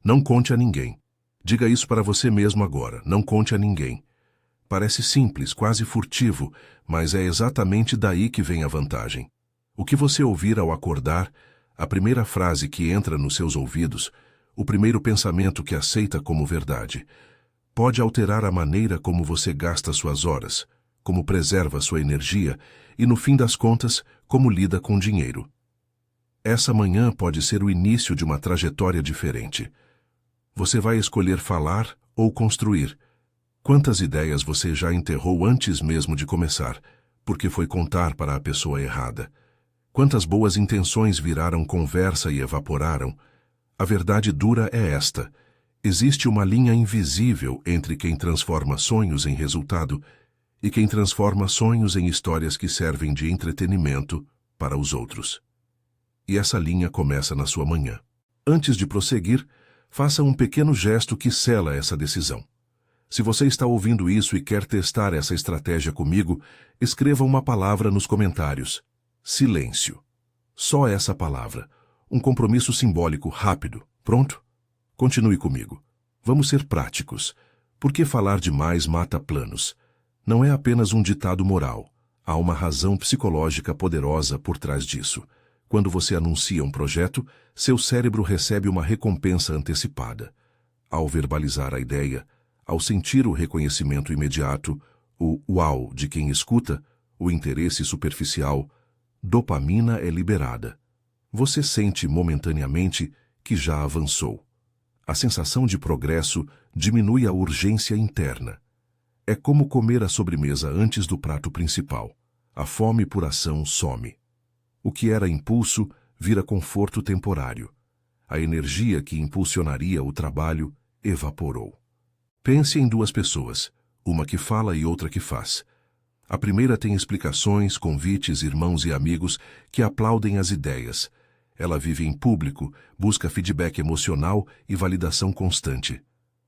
Não conte a ninguém. Diga isso para você mesmo agora. Não conte a ninguém. Parece simples, quase furtivo, mas é exatamente daí que vem a vantagem. O que você ouvir ao acordar, a primeira frase que entra nos seus ouvidos, o primeiro pensamento que aceita como verdade, pode alterar a maneira como você gasta suas horas, como preserva sua energia e, no fim das contas, como lida com dinheiro. Essa manhã pode ser o início de uma trajetória diferente. Você vai escolher falar ou construir. Quantas ideias você já enterrou antes mesmo de começar, porque foi contar para a pessoa errada? Quantas boas intenções viraram conversa e evaporaram? A verdade dura é esta: existe uma linha invisível entre quem transforma sonhos em resultado e quem transforma sonhos em histórias que servem de entretenimento para os outros. E essa linha começa na sua manhã. Antes de prosseguir, faça um pequeno gesto que sela essa decisão. Se você está ouvindo isso e quer testar essa estratégia comigo, escreva uma palavra nos comentários. Silêncio. Só essa palavra. Um compromisso simbólico rápido. Pronto? Continue comigo. Vamos ser práticos. Porque falar demais mata planos. Não é apenas um ditado moral. Há uma razão psicológica poderosa por trás disso. Quando você anuncia um projeto, seu cérebro recebe uma recompensa antecipada. Ao verbalizar a ideia, ao sentir o reconhecimento imediato, o uau de quem escuta, o interesse superficial, dopamina é liberada. Você sente momentaneamente que já avançou. A sensação de progresso diminui a urgência interna. É como comer a sobremesa antes do prato principal. A fome por ação some. O que era impulso vira conforto temporário. A energia que impulsionaria o trabalho evaporou. Pense em duas pessoas, uma que fala e outra que faz. A primeira tem explicações, convites, irmãos e amigos que aplaudem as ideias. Ela vive em público, busca feedback emocional e validação constante.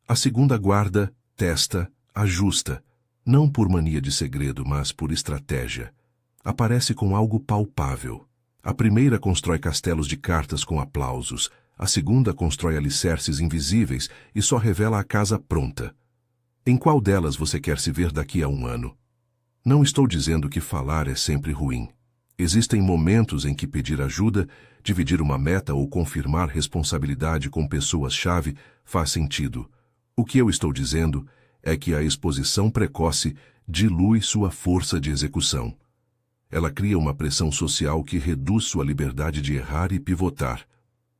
A segunda guarda, testa, ajusta, não por mania de segredo, mas por estratégia. Aparece com algo palpável. A primeira constrói castelos de cartas com aplausos, a segunda constrói alicerces invisíveis e só revela a casa pronta. Em qual delas você quer se ver daqui a um ano? Não estou dizendo que falar é sempre ruim. Existem momentos em que pedir ajuda, dividir uma meta ou confirmar responsabilidade com pessoas-chave faz sentido. O que eu estou dizendo é que a exposição precoce dilui sua força de execução. Ela cria uma pressão social que reduz sua liberdade de errar e pivotar.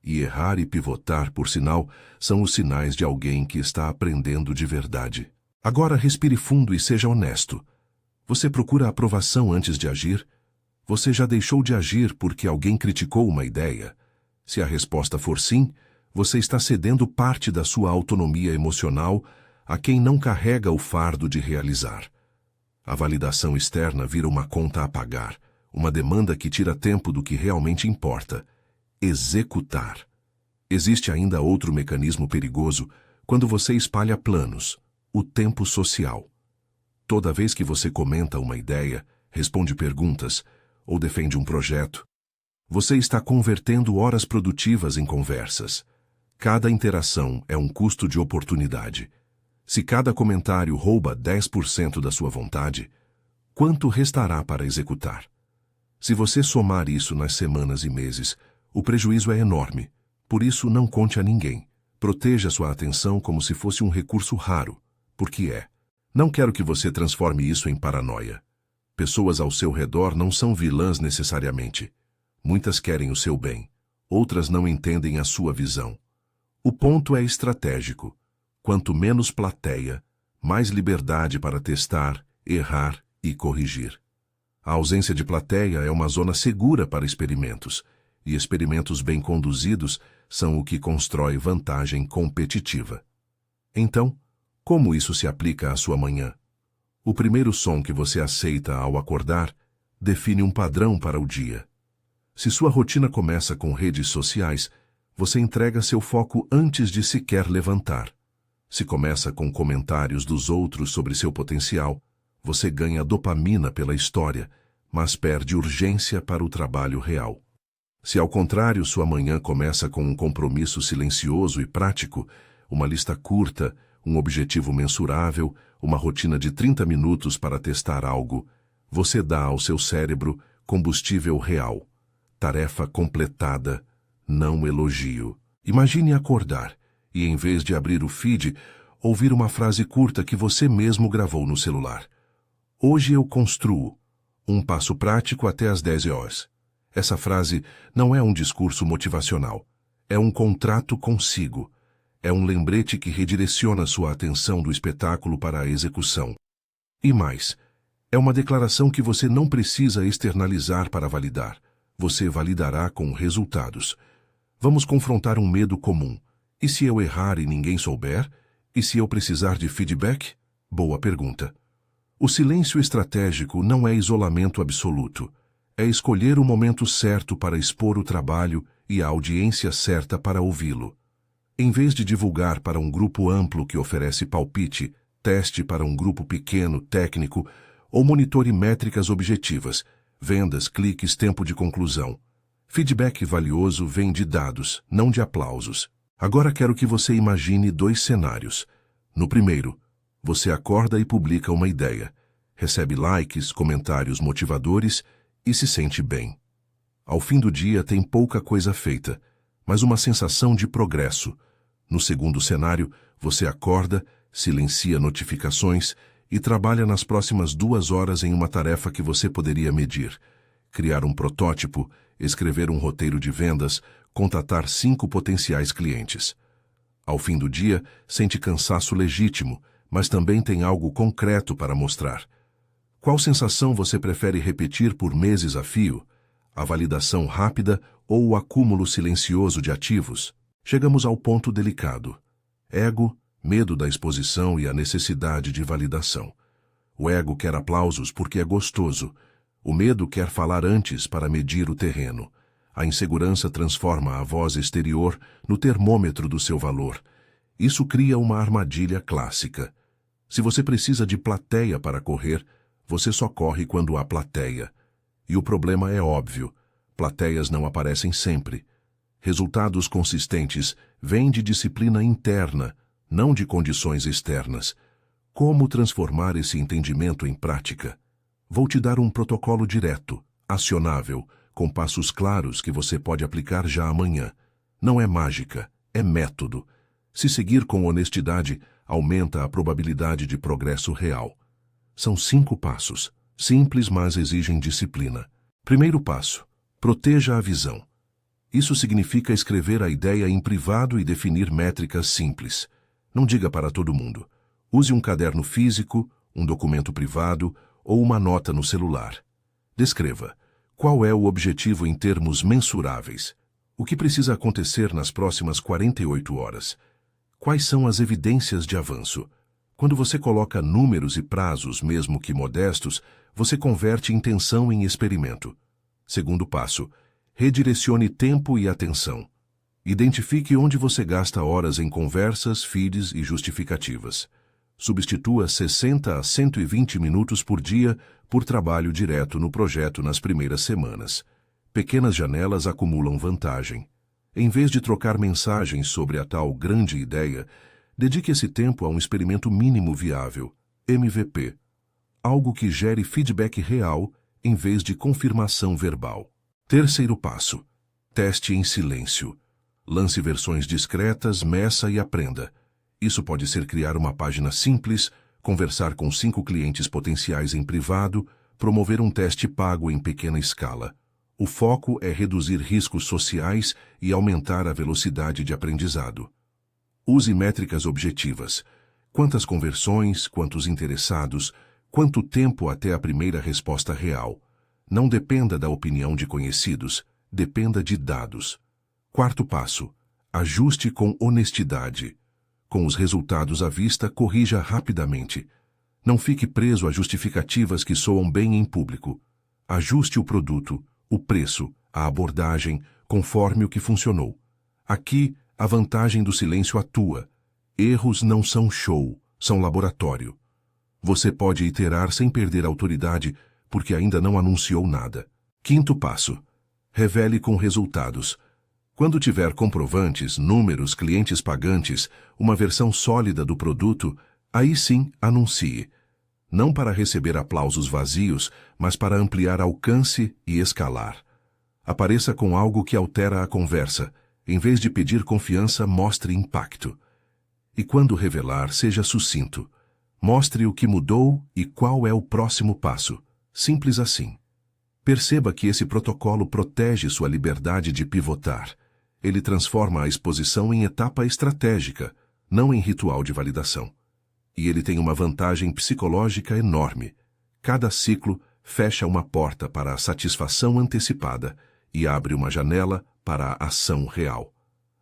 E errar e pivotar, por sinal, são os sinais de alguém que está aprendendo de verdade. Agora respire fundo e seja honesto. Você procura aprovação antes de agir? Você já deixou de agir porque alguém criticou uma ideia? Se a resposta for sim, você está cedendo parte da sua autonomia emocional a quem não carrega o fardo de realizar. A validação externa vira uma conta a pagar, uma demanda que tira tempo do que realmente importa: executar. Existe ainda outro mecanismo perigoso quando você espalha planos: o tempo social. Toda vez que você comenta uma ideia, responde perguntas ou defende um projeto, você está convertendo horas produtivas em conversas. Cada interação é um custo de oportunidade. Se cada comentário rouba 10% da sua vontade, quanto restará para executar? Se você somar isso nas semanas e meses, o prejuízo é enorme. Por isso, não conte a ninguém. Proteja sua atenção como se fosse um recurso raro, porque é. Não quero que você transforme isso em paranoia. Pessoas ao seu redor não são vilãs necessariamente. Muitas querem o seu bem, outras não entendem a sua visão. O ponto é estratégico. Quanto menos plateia, mais liberdade para testar, errar e corrigir. A ausência de plateia é uma zona segura para experimentos, e experimentos bem conduzidos são o que constrói vantagem competitiva. Então, como isso se aplica à sua manhã? O primeiro som que você aceita ao acordar define um padrão para o dia. Se sua rotina começa com redes sociais, você entrega seu foco antes de sequer levantar. Se começa com comentários dos outros sobre seu potencial, você ganha dopamina pela história, mas perde urgência para o trabalho real. Se ao contrário sua manhã começa com um compromisso silencioso e prático, uma lista curta, um objetivo mensurável, uma rotina de 30 minutos para testar algo, você dá ao seu cérebro combustível real. Tarefa completada, não elogio. Imagine acordar e, em vez de abrir o feed, ouvir uma frase curta que você mesmo gravou no celular. Hoje eu construo. Um passo prático até às 10 horas. Essa frase não é um discurso motivacional. É um contrato consigo. É um lembrete que redireciona sua atenção do espetáculo para a execução. E mais, é uma declaração que você não precisa externalizar para validar. Você validará com resultados. Vamos confrontar um medo comum. E se eu errar e ninguém souber? E se eu precisar de feedback? Boa pergunta. O silêncio estratégico não é isolamento absoluto. É escolher o momento certo para expor o trabalho e a audiência certa para ouvi-lo. Em vez de divulgar para um grupo amplo que oferece palpite, teste para um grupo pequeno, técnico, ou monitore métricas objetivas, vendas, cliques, tempo de conclusão. Feedback valioso vem de dados, não de aplausos. Agora quero que você imagine 2 cenários. No primeiro, você acorda e publica uma ideia, recebe likes, comentários motivadores e se sente bem. Ao fim do dia tem pouca coisa feita, mas uma sensação de progresso. No segundo cenário, você acorda, silencia notificações e trabalha nas próximas 2 horas em uma tarefa que você poderia medir. Criar um protótipo, escrever um roteiro de vendas, contatar 5 potenciais clientes. Ao fim do dia, sente cansaço legítimo, mas também tem algo concreto para mostrar. Qual sensação você prefere repetir por meses a fio? A validação rápida ou o acúmulo silencioso de ativos? Chegamos ao ponto delicado. Ego, medo da exposição e a necessidade de validação. O ego quer aplausos porque é gostoso. O medo quer falar antes para medir o terreno. A insegurança transforma a voz exterior no termômetro do seu valor. Isso cria uma armadilha clássica. Se você precisa de plateia para correr, você só corre quando há plateia. E o problema é óbvio. Plateias não aparecem sempre. Resultados consistentes vêm de disciplina interna, não de condições externas. Como transformar esse entendimento em prática? Vou te dar um protocolo direto, acionável, com passos claros que você pode aplicar já amanhã. Não é mágica, é método. Se seguir com honestidade, aumenta a probabilidade de progresso real. São 5 passos, simples mas exigem disciplina. Primeiro passo, proteja a visão. Isso significa escrever a ideia em privado e definir métricas simples. Não diga para todo mundo. Use um caderno físico, um documento privado ou uma nota no celular. Descreva. Qual é o objetivo em termos mensuráveis? O que precisa acontecer nas próximas 48 horas? Quais são as evidências de avanço? Quando você coloca números e prazos, mesmo que modestos, você converte intenção em experimento. Segundo passo, redirecione tempo e atenção. Identifique onde você gasta horas em conversas, feeds e justificativas. Substitua 60 a 120 minutos por dia por trabalho direto no projeto nas primeiras semanas. Pequenas janelas acumulam vantagem. Em vez de trocar mensagens sobre a tal grande ideia, dedique esse tempo a um experimento mínimo viável, MVP. Algo que gere feedback real em vez de confirmação verbal. Terceiro passo. Teste em silêncio. Lance versões discretas, meça e aprenda. Isso pode ser criar uma página simples, conversar com 5 clientes potenciais em privado, promover um teste pago em pequena escala. O foco é reduzir riscos sociais e aumentar a velocidade de aprendizado. Use métricas objetivas. Quantas conversões, quantos interessados, quanto tempo até a primeira resposta real. Não dependa da opinião de conhecidos, dependa de dados. Quarto passo. Ajuste com honestidade. Com os resultados à vista, corrija rapidamente. Não fique preso a justificativas que soam bem em público. Ajuste o produto, o preço, a abordagem, conforme o que funcionou. Aqui, a vantagem do silêncio atua. Erros não são show, são laboratório. Você pode iterar sem perder a autoridade, porque ainda não anunciou nada. Quinto passo. Revele com resultados. Quando tiver comprovantes, números, clientes pagantes, uma versão sólida do produto, aí sim anuncie. Não para receber aplausos vazios, mas para ampliar alcance e escalar. Apareça com algo que altera a conversa. Em vez de pedir confiança, mostre impacto. E quando revelar, seja sucinto. Mostre o que mudou e qual é o próximo passo. Simples assim. Perceba que esse protocolo protege sua liberdade de pivotar. Ele transforma a exposição em etapa estratégica, não em ritual de validação. E ele tem uma vantagem psicológica enorme. Cada ciclo fecha uma porta para a satisfação antecipada e abre uma janela para a ação real.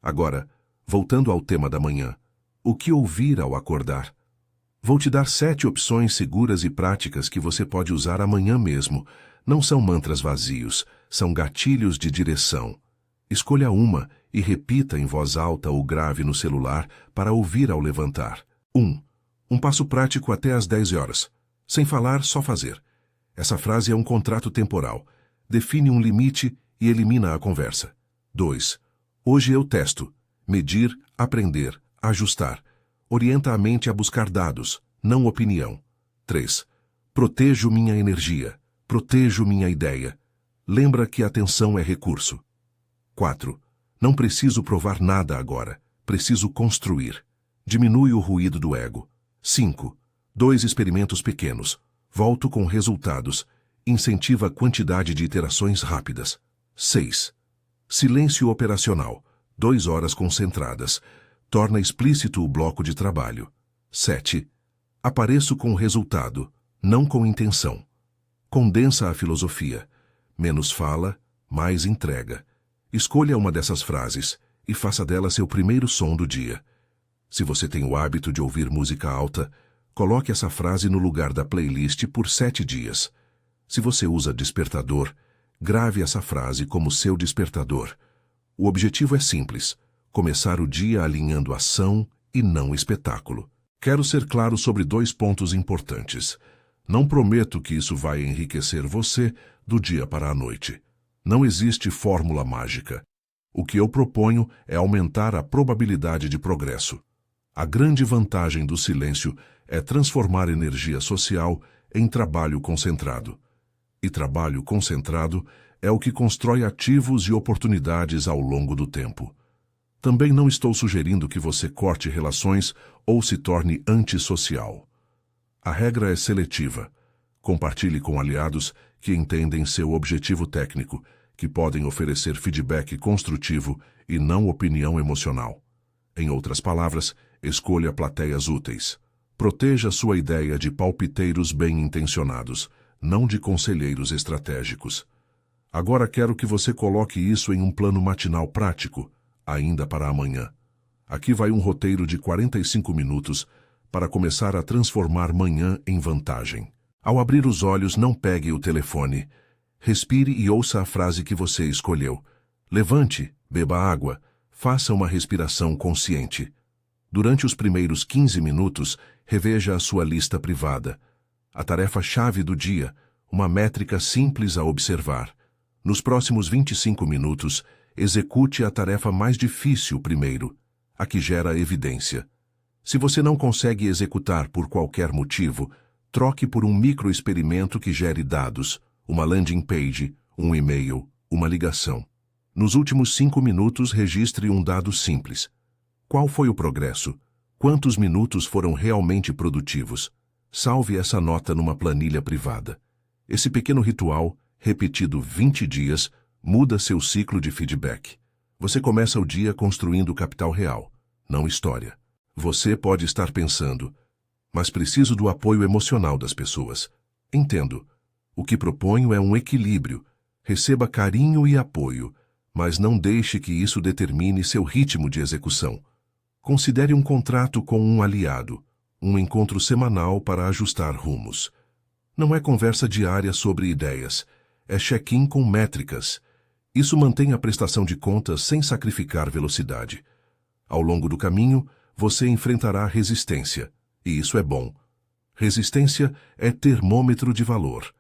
Agora, voltando ao tema da manhã, o que ouvir ao acordar? Vou te dar 7 opções seguras e práticas que você pode usar amanhã mesmo. Não são mantras vazios, são gatilhos de direção. Escolha uma e repita em voz alta ou grave no celular para ouvir ao levantar. 1. Um passo prático até às 10 horas. Sem falar, só fazer. Essa frase é um contrato temporal. Define um limite e elimina a conversa. 2. Hoje eu testo. Medir, aprender, ajustar. Orienta a mente a buscar dados, não opinião. 3. Protejo minha energia. Protejo minha ideia. Lembra que a atenção é recurso. 4. Não preciso provar nada agora. Preciso construir. Diminui o ruído do ego. 5. 2 experimentos pequenos. Volto com resultados. Incentiva a quantidade de iterações rápidas. 6. Silêncio operacional. 2 horas concentradas. Torna explícito o bloco de trabalho. 7. Apareço com resultado, não com intenção. Condensa a filosofia. Menos fala, mais entrega. Escolha uma dessas frases e faça dela seu primeiro som do dia. Se você tem o hábito de ouvir música alta, coloque essa frase no lugar da playlist por 7 dias. Se você usa despertador, grave essa frase como seu despertador. O objetivo é simples: começar o dia alinhando ação e não espetáculo. Quero ser claro sobre 2 pontos importantes. Não prometo que isso vai enriquecer você do dia para a noite. Não existe fórmula mágica. O que eu proponho é aumentar a probabilidade de progresso. A grande vantagem do silêncio é transformar energia social em trabalho concentrado. E trabalho concentrado é o que constrói ativos e oportunidades ao longo do tempo. Também não estou sugerindo que você corte relações ou se torne antissocial. A regra é seletiva. Compartilhe com aliados que entendem seu objetivo técnico, que podem oferecer feedback construtivo e não opinião emocional. Em outras palavras, escolha plateias úteis. Proteja sua ideia de palpiteiros bem-intencionados, não de conselheiros estratégicos. Agora quero que você coloque isso em um plano matinal prático, ainda para amanhã. Aqui vai um roteiro de 45 minutos para começar a transformar manhã em vantagem. Ao abrir os olhos, não pegue o telefone. Respire e ouça a frase que você escolheu. Levante, beba água, faça uma respiração consciente. Durante os primeiros 15 minutos, reveja a sua lista privada. A tarefa-chave do dia, uma métrica simples a observar. Nos próximos 25 minutos, execute a tarefa mais difícil primeiro, a que gera evidência. Se você não consegue executar por qualquer motivo, troque por um microexperimento que gere dados, uma landing page, um e-mail, uma ligação. Nos últimos 5 minutos, registre um dado simples. Qual foi o progresso? Quantos minutos foram realmente produtivos? Salve essa nota numa planilha privada. Esse pequeno ritual, repetido 20 dias, muda seu ciclo de feedback. Você começa o dia construindo capital real, não história. Você pode estar pensando, mas preciso do apoio emocional das pessoas. Entendo. O que proponho é um equilíbrio. Receba carinho e apoio, mas não deixe que isso determine seu ritmo de execução. Considere um contrato com um aliado, um encontro semanal para ajustar rumos. Não é conversa diária sobre ideias, é check-in com métricas. Isso mantém a prestação de contas sem sacrificar velocidade. Ao longo do caminho, você enfrentará resistência, e isso é bom. Resistência é termômetro de valor.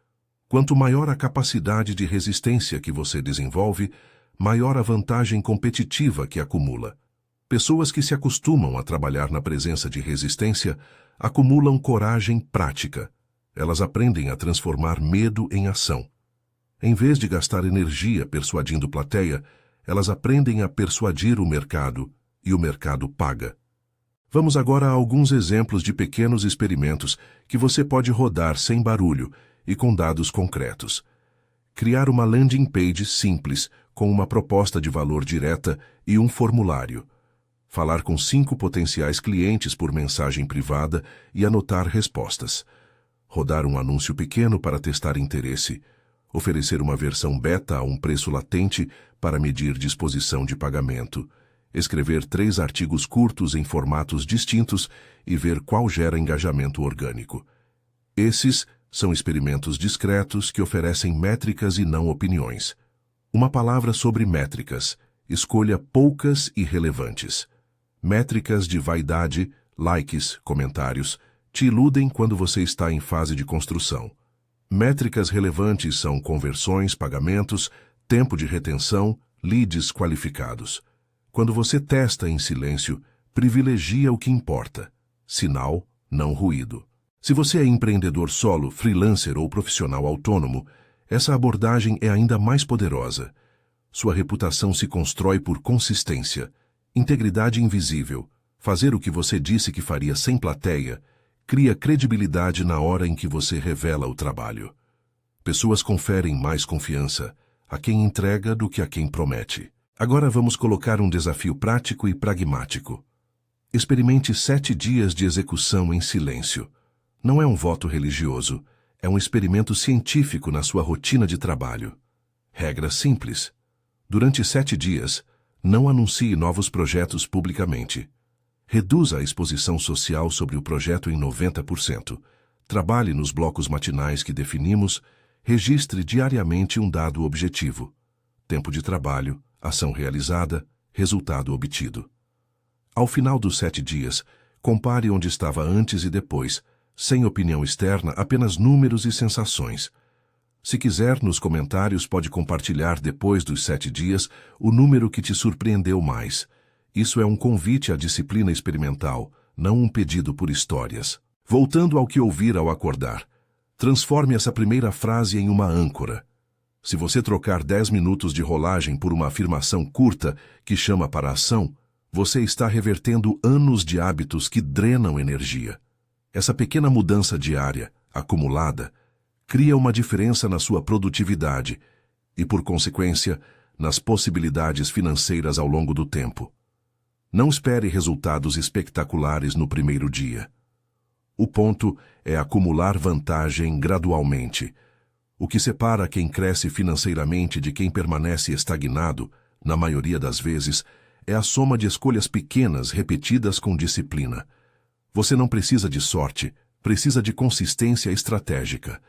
Quanto maior a capacidade de resistência que você desenvolve, maior a vantagem competitiva que acumula. Pessoas que se acostumam a trabalhar na presença de resistência acumulam coragem prática. Elas aprendem a transformar medo em ação. Em vez de gastar energia persuadindo plateia, elas aprendem a persuadir o mercado, e o mercado paga. Vamos agora a alguns exemplos de pequenos experimentos que você pode rodar sem barulho e com dados concretos. Criar uma landing page simples, com uma proposta de valor direta e um formulário. Falar com 5 potenciais clientes por mensagem privada e anotar respostas. Rodar um anúncio pequeno para testar interesse. Oferecer uma versão beta a um preço latente para medir disposição de pagamento. Escrever 3 artigos curtos em formatos distintos e ver qual gera engajamento orgânico. Esses são experimentos discretos que oferecem métricas e não opiniões. Uma palavra sobre métricas. Escolha poucas e relevantes. Métricas de vaidade, likes, comentários, te iludem quando você está em fase de construção. Métricas relevantes são conversões, pagamentos, tempo de retenção, leads qualificados. Quando você testa em silêncio, privilegia o que importa. Sinal, não ruído. Se você é empreendedor solo, freelancer ou profissional autônomo, essa abordagem é ainda mais poderosa. Sua reputação se constrói por consistência, integridade invisível. Fazer o que você disse que faria sem plateia cria credibilidade na hora em que você revela o trabalho. Pessoas conferem mais confiança a quem entrega do que a quem promete. Agora vamos colocar um desafio prático e pragmático. Experimente 7 dias de execução em silêncio. Não é um voto religioso, é um experimento científico na sua rotina de trabalho. Regra simples. Durante 7 dias, não anuncie novos projetos publicamente. Reduza a exposição social sobre o projeto em 90%. Trabalhe nos blocos matinais que definimos. Registre diariamente um dado objetivo. Tempo de trabalho, ação realizada, resultado obtido. Ao final dos 7 dias, compare onde estava antes e depois, sem opinião externa, apenas números e sensações. Se quiser, nos comentários pode compartilhar depois dos 7 dias o número que te surpreendeu mais. Isso é um convite à disciplina experimental, não um pedido por histórias. Voltando ao que ouvir ao acordar, transforme essa primeira frase em uma âncora. Se você trocar 10 minutos de rolagem por uma afirmação curta que chama para a ação, você está revertendo anos de hábitos que drenam energia. Essa pequena mudança diária, acumulada, cria uma diferença na sua produtividade e, por consequência, nas possibilidades financeiras ao longo do tempo. Não espere resultados espetaculares no primeiro dia. O ponto é acumular vantagem gradualmente. O que separa quem cresce financeiramente de quem permanece estagnado, na maioria das vezes, é a soma de escolhas pequenas repetidas com disciplina. Você não precisa de sorte, precisa de consistência estratégica.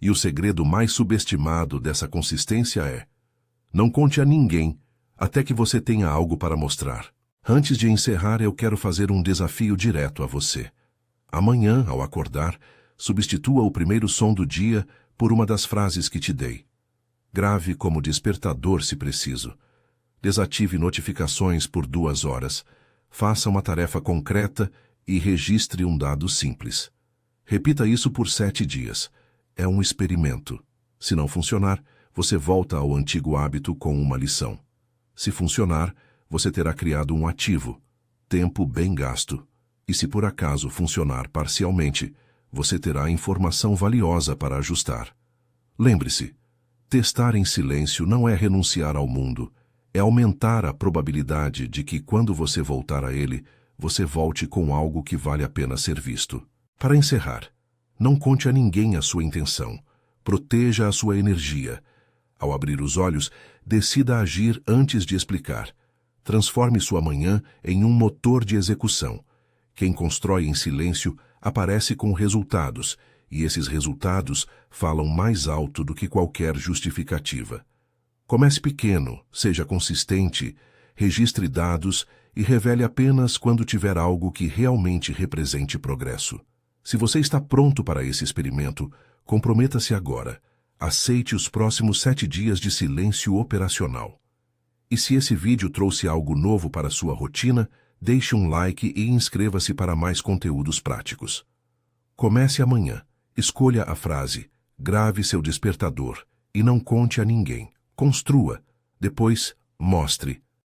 E o segredo mais subestimado dessa consistência é: não conte a ninguém até que você tenha algo para mostrar. Antes de encerrar, eu quero fazer um desafio direto a você. Amanhã, ao acordar, substitua o primeiro som do dia por uma das frases que te dei. Grave como despertador se preciso. Desative notificações por 2 horas. Faça uma tarefa concreta e registre um dado simples. Repita isso por 7 dias. É um experimento. Se não funcionar, você volta ao antigo hábito com uma lição. Se funcionar, você terá criado um ativo, tempo bem gasto. E se por acaso funcionar parcialmente, você terá informação valiosa para ajustar. Lembre-se, testar em silêncio não é renunciar ao mundo, é aumentar a probabilidade de que quando você voltar a ele, você volte com algo que vale a pena ser visto. Para encerrar, não conte a ninguém a sua intenção. Proteja a sua energia. Ao abrir os olhos, decida agir antes de explicar. Transforme sua manhã em um motor de execução. Quem constrói em silêncio aparece com resultados, e esses resultados falam mais alto do que qualquer justificativa. Comece pequeno, seja consistente, registre dados e revele apenas quando tiver algo que realmente represente progresso. Se você está pronto para esse experimento, comprometa-se agora. Aceite os próximos 7 dias de silêncio operacional. E se esse vídeo trouxe algo novo para sua rotina, deixe um like e inscreva-se para mais conteúdos práticos. Comece amanhã. Escolha a frase, grave seu despertador e não conte a ninguém. Construa. Depois, mostre.